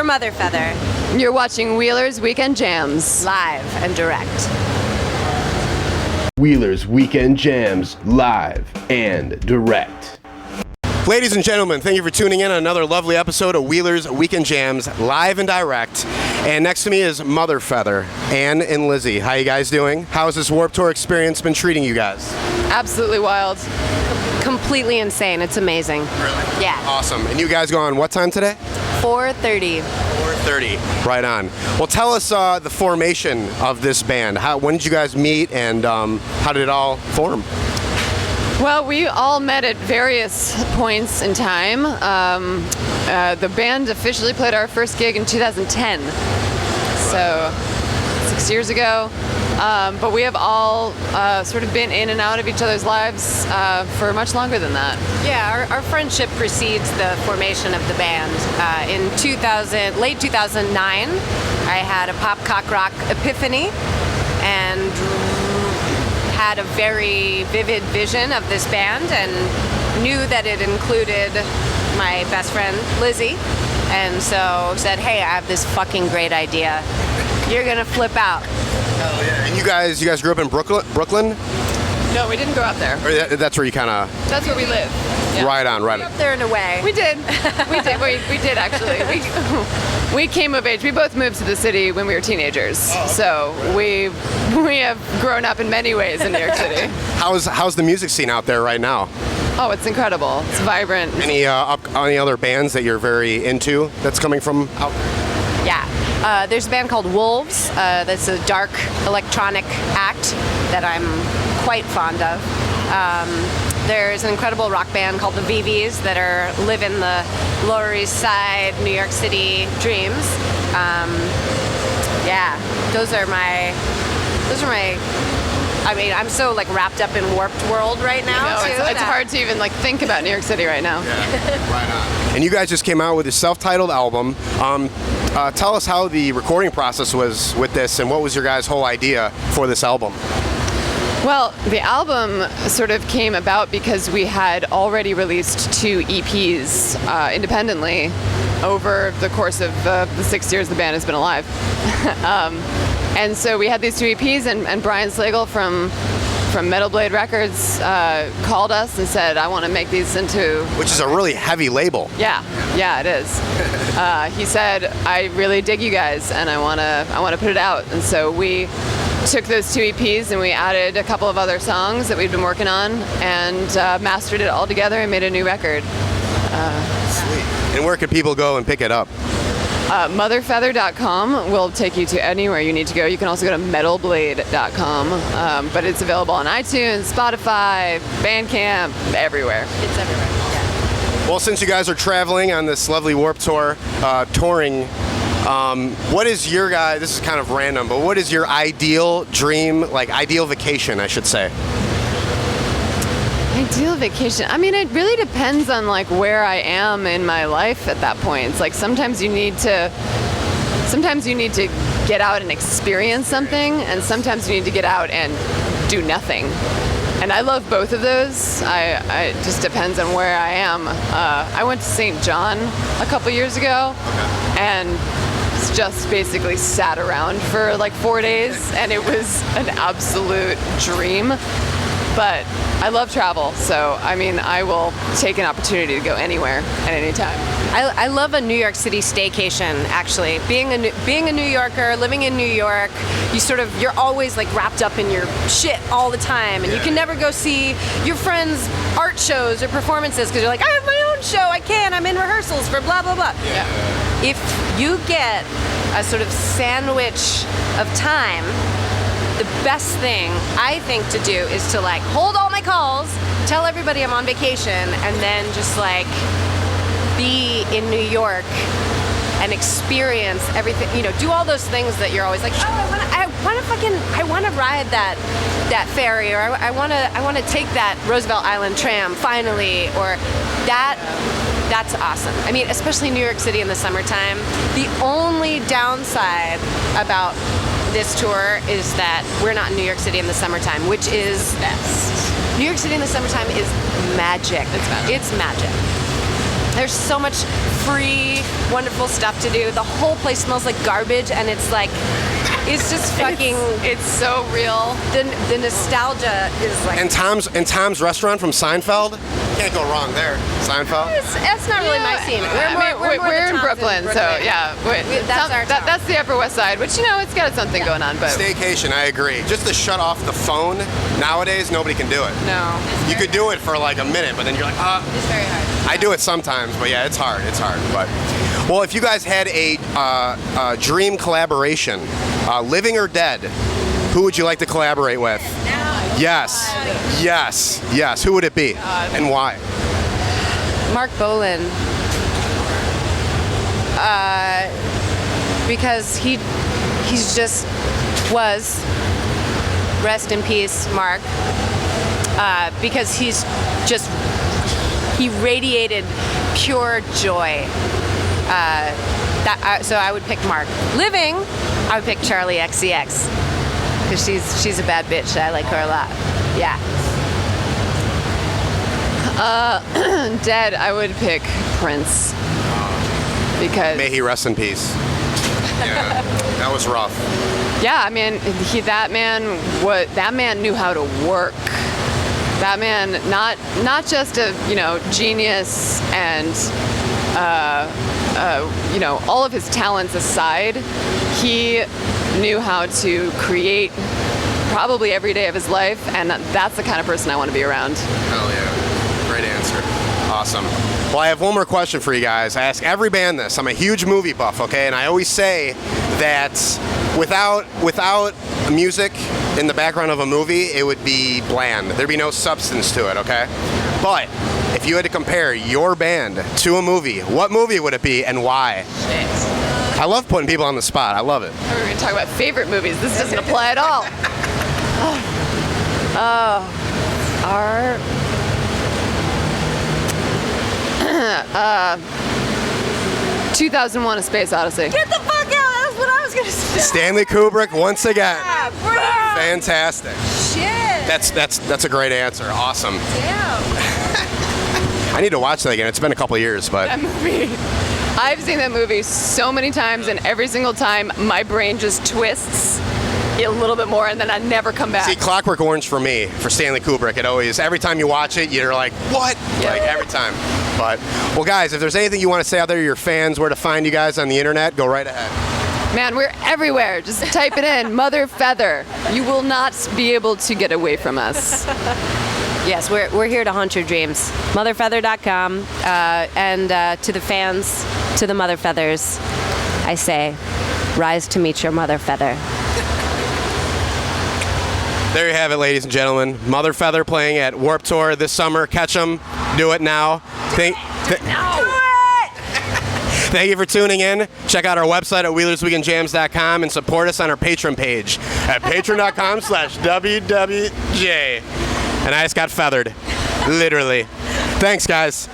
your mother feather. You're watching Wheeler's Weekend Jams. Live and direct. Wheeler's Weekend Jams, live and direct. Ladies and gentlemen, thank you for tuning in on another lovely episode of Wheeler's Weekend Jams, live and direct. And next to me is Mother Feather, Ann and Lizzie. How you guys doing? How has this Warped Tour experience been treating you guys? Absolutely wild. Completely insane. It's amazing. Really? Yeah. Awesome. And you guys go on what time today? 4:30. 4:30. Right on. Well, tell us the formation of this band. When did you guys meet, and how did it all form? Well, we all met at various points in time. The band officially played our first gig in 2010, so 6 years ago. But we have all sort of been in and out of each other's lives for much longer than that. Yeah, our friendship precedes the formation of the band. In late 2009, I had a pop cock rock epiphany and had a very vivid vision of this band and knew that it included my best friend Lizzie, and so said, hey, I have this fucking great idea. You're gonna flip out. Hell yeah. And you guys grew up in Brooklyn? No, we didn't grow up there. Or that's where you kind of... That's where we live. Yeah. Right on. Up there in a way. We did. We did actually. We came of age. We both moved to the city when we were teenagers. So we have grown up in many ways in New York City. How's the music scene out there right now? Oh, it's incredible. It's vibrant. Any other bands that you're very into that's coming from out there? Yeah. There's a band called Wolves. That's a dark electronic act that I'm quite fond of. There's an incredible rock band called the VVs that are living the Lower East Side, New York City dreams. Yeah, those are my. I mean, I'm so like wrapped up in Warped World right now. No, it's hard to even like think about New York City right now. Yeah, right on. And you guys just came out with a self-titled album. Tell us how the recording process was with this, and what was your guys' whole idea for this album? Well, the album sort of came about because we had already released 2 EPs independently over the course of the 6 years the band has been alive. And so we had these 2 EPs, and Brian Slagle from Metal Blade Records called us and said, I want to make these into... Which is a really heavy label. Yeah, it is. He said, I really dig you guys, and I want to put it out. And so we took those 2 EPs and we added a couple of other songs that we'd been working on and mastered it all together and made a new record. Sweet. And where can people go and pick it up? Motherfeather.com will take you to anywhere you need to go. You can also go to metalblade.com, but it's available on iTunes, Spotify, Bandcamp, everywhere. It's everywhere. Yeah. Well, since you guys are traveling on this lovely Warped Tour, touring, what is your guys, this is kind of random, but what is your ideal dream, like ideal vacation, I should say? Ideal vacation. I mean, it really depends on like where I am in my life at that point. It's like sometimes you need to get out and experience something, and sometimes you need to get out and do nothing. And I love both of those. It just depends on where I am. I went to St. John a couple years ago, and just basically sat around for like 4 days, and it was an absolute dream. But I love travel, so I mean, I will take an opportunity to go anywhere at any time. I love a New York City staycation, actually. Being a New Yorker, living in New York, you're always like wrapped up in your shit all the time, and you can never go see your friends' art shows or performances because you're like, I have my own show, I'm in rehearsals for blah, blah, blah. Yeah. If you get a sort of sandwich of time, the best thing I think to do is to like hold all my calls, tell everybody I'm on vacation, and then just like be in New York and experience everything, do all those things that you're always like, I want to ride that ferry, or I want to take that Roosevelt Island tram finally, or that's awesome. I mean, especially New York City in the summertime. The only downside about this tour is that we're not in New York City in the summertime, which is best. New York City in the summertime is magic. It's magic. There's so much free wonderful stuff to do. The whole place smells like garbage, and it's like, it's just fucking. It's so real. The nostalgia is like. And Tom's restaurant from Seinfeld. Can't go wrong there. Seinfeld. That's not really my scene. We're in Brooklyn, so yeah. That's our town. That's the Upper West Side, which it's got something going on, but Staycation, I agree. Just to shut off the phone, nowadays nobody can do it. no. You could do it for like a minute, but then you're like, It's very hard. I do it sometimes, but yeah, it's hard. It's hard. But well, if you guys had a dream collaboration, living or dead, who would you like to collaborate with? Yes, yes, yes. Who would it be, and why? Mark Bolan. Because he's just was. Rest in peace, Mark. Because he radiated pure joy. So I would pick Mark. Living, I would pick Charlie XCX. Because she's a bad bitch. I like her a lot. Yeah. Dead, I would pick Prince. Because May he rest in peace. Yeah, that was rough. yeah, I mean, that man knew how to work. That man, not just a genius and all of his talents aside, he knew how to create probably every day of his life, and that's the kind of person I want to be around. Hell yeah. Great answer. Awesome. Well, I have one more question for you guys. I ask every band this. I'm a huge movie buff, okay? And I always say that without music in the background of a movie, it would be bland. There'd be no substance to it, okay? But if you had to compare your band to a movie, what movie would it be and why? I love putting people on the spot. I love it. We're going to talk about favorite movies. This doesn't apply at all. Our 2001: A Space Odyssey. Get the fuck out! That's what I was gonna say. Stanley Kubrick once again. Yeah, Fantastic. shit. That's a great answer. Awesome. Damn. I need to watch that again. It's been a couple years, but That movie. I've seen that movie so many times, and every single time my brain just twists a little bit more, and then I never come back. see, Clockwork Orange for me, for Stanley Kubrick, it always, every time you watch it, you're like, what? Yeah. Like, every time. But, well, guys, if there's anything you want to say out there to your fans, where to find you guys on the internet, go right ahead. Man, we're everywhere. Just type it in, Mother Feather. You will not be able to get away from us. Yes, we're here to haunt your dreams. Motherfeather.com. And to the fans, to the Mother Feathers, I say, rise to meet your Mother Feather. There you have it, ladies and gentlemen. Mother Feather playing at Warped Tour this summer. Catch them. Do it now. Thank you for tuning in. Check out our website at WheelersWeekendJams.com and support us on our Patreon page at patreon.com/WWJ. And I just got feathered. Literally. Thanks, guys.